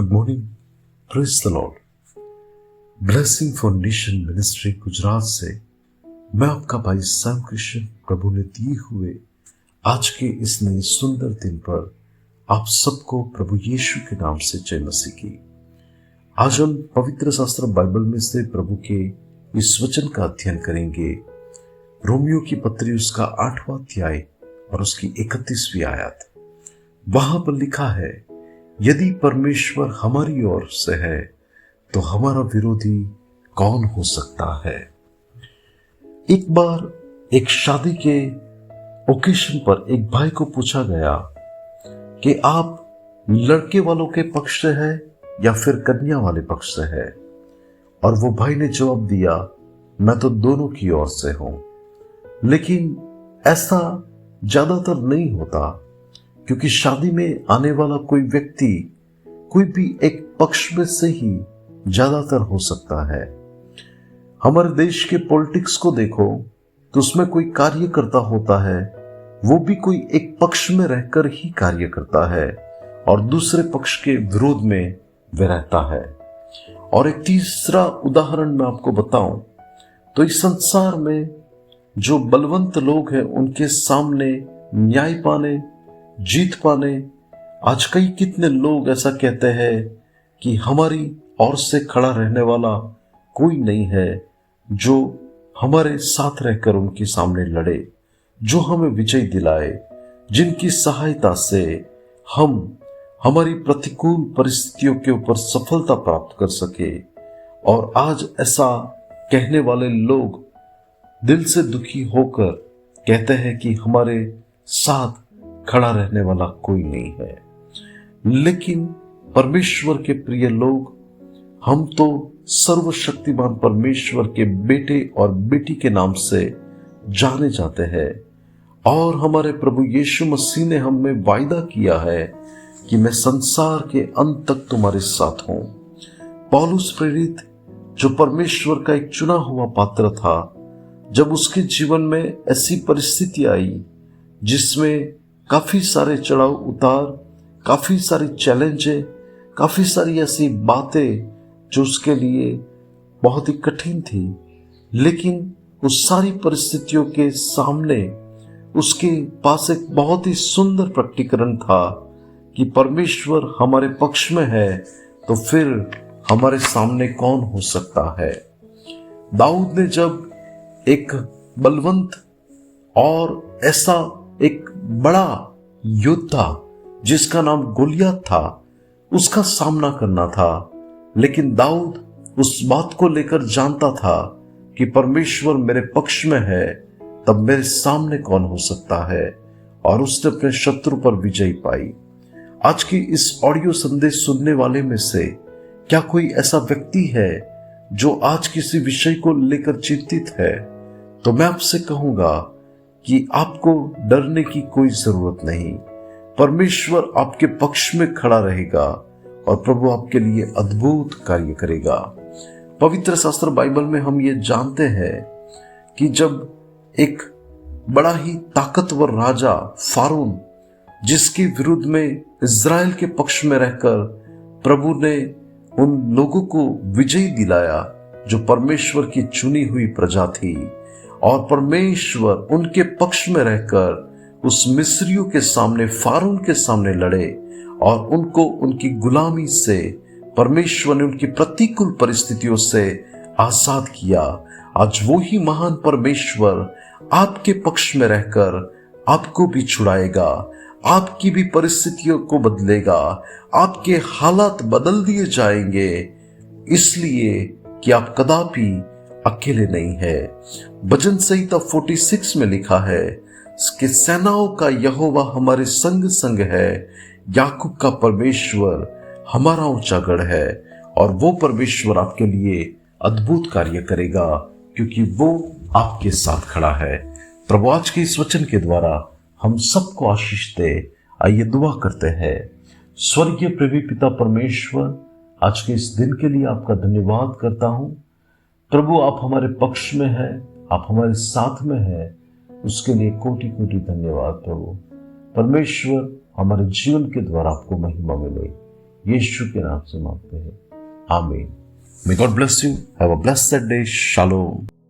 Good morning, praise the Lord. Blessing for nation ministry Gujarat से मैं आपका भाई सैम कृष्ण प्रभु ने दिए हुए आज के इस नए सुंदर दिन पर आप सबको प्रभु यीशु के नाम से जय मसीह की। आज हम पवित्र शास्त्र बाइबल में से प्रभु के इस वचन का अध्ययन करेंगे। रोमियो की पत्री उसका 8वां अध्याय और उसकी 31वीं आयत। वहां पर लिखा है, यदि परमेश्वर हमारी ओर से है तो हमारा विरोधी कौन हो सकता है। एक बार एक शादी के ओकेशन पर एक भाई को पूछा गया कि आप लड़के वालों के पक्ष से है या फिर कन्या वाले पक्ष से है, और वो भाई ने जवाब दिया, मैं तो दोनों की ओर से हूं। लेकिन ऐसा ज्यादातर नहीं होता, क्योंकि शादी में आने वाला कोई व्यक्ति कोई भी एक पक्ष में से ही ज्यादातर हो सकता है। हमारे देश के पॉलिटिक्स को देखो तो उसमें कोई कार्यकर्ता होता है, वो भी कोई एक पक्ष में रहकर ही कार्य करता है और दूसरे पक्ष के विरोध में वह रहता है। और एक तीसरा उदाहरण मैं आपको बताऊं तो इस संसार में जो बलवंत लोग हैं उनके सामने न्याय पाने, जीत पाने, आज कई कितने लोग ऐसा कहते हैं कि हमारी ओर से खड़ा रहने वाला कोई नहीं है जो हमारे साथ रहकर उनके सामने लड़े, जो हमें विजय दिलाए, जिनकी सहायता से हम हमारी प्रतिकूल परिस्थितियों के ऊपर सफलता प्राप्त कर सके। और आज ऐसा कहने वाले लोग दिल से दुखी होकर कहते हैं कि हमारे साथ खड़ा रहने वाला कोई नहीं है। लेकिन परमेश्वर के प्रिय लोग, हम तो सर्वशक्तिमान परमेश्वर के बेटे और बेटी के नाम से जाने जाते हैं, और हमारे प्रभु यीशु मसीह ने हमें वायदा किया है कि मैं संसार के अंत तक तुम्हारे साथ हूं। पौलुस प्रेरित, जो परमेश्वर का एक चुना हुआ पात्र था, जब उसके जीवन में ऐसी परिस्थिति आई जिसमें काफी सारे चढ़ाव उतार, काफी सारी चैलेंजें, काफी सारी ऐसी बातें जो उसके लिए बहुत ही कठिन थी, लेकिन उस सारी परिस्थितियों के सामने उसके पास एक बहुत ही सुंदर प्रकटीकरण था कि परमेश्वर हमारे पक्ष में है तो फिर हमारे सामने कौन हो सकता है। दाऊद ने जब एक बलवंत और ऐसा एक बड़ा योद्धा जिसका नाम गोलियत था, उसका सामना करना था, लेकिन दाऊद उस बात को लेकर जानता था कि परमेश्वर मेरे पक्ष में है, तब मेरे सामने कौन हो सकता है, और उसने अपने शत्रु पर विजय पाई। आज की इस ऑडियो संदेश सुनने वाले में से क्या कोई ऐसा व्यक्ति है जो आज किसी विषय को लेकर चिंतित है? तो मैं आपसे कहूंगा कि आपको डरने की कोई जरूरत नहीं। परमेश्वर आपके पक्ष में खड़ा रहेगा और प्रभु आपके लिए अद्भुत कार्य करेगा। पवित्र शास्त्र बाइबल में हम ये जानते हैं कि जब एक बड़ा ही ताकतवर राजा फारून, जिसके विरुद्ध में इज़राइल के पक्ष में रहकर प्रभु ने उन लोगों को विजय दिलाया जो परमेश्वर की चुनी हुई प्रजा थी, और परमेश्वर उनके पक्ष में रहकर उस मिस्रियों के सामने, फारून के सामने लड़े और उनको उनकी गुलामी से परमेश्वर ने उनकी प्रतिकूल परिस्थितियों से आजाद किया। आज वो ही महान परमेश्वर आपके पक्ष में रहकर आपको भी छुड़ाएगा, आपकी भी परिस्थितियों को बदलेगा, आपके हालात बदल दिए जाएंगे, इसलिए कि आप कदापि अकेले नहीं है। भजन संहिता 46 में लिखा है कि सेनाओं का यहोवा हमारे संग संग है, याकूब का परमेश्वर हमारा ऊंचा गढ़ है, और वो परमेश्वर आपके लिए अद्भुत कार्य करेगा क्योंकि वो आपके साथ खड़ा है। प्रभु आज के इस वचन के द्वारा हम सबको आशीष दे। आइए दुआ करते हैं। स्वर्गीय प्रभु पिता परमेश्वर, आज के इस दिन के लिए आपका धन्यवाद करता हूं। प्रभु, आप हमारे पक्ष में हैं, आप हमारे साथ में हैं, उसके लिए कोटि कोटि धन्यवाद। प्रभु परमेश्वर, हमारे जीवन के द्वारा आपको महिमा मिले। यीशु के नाम से मांगते हैं, आमीन। May God bless you. Have a blessed day. Shalom.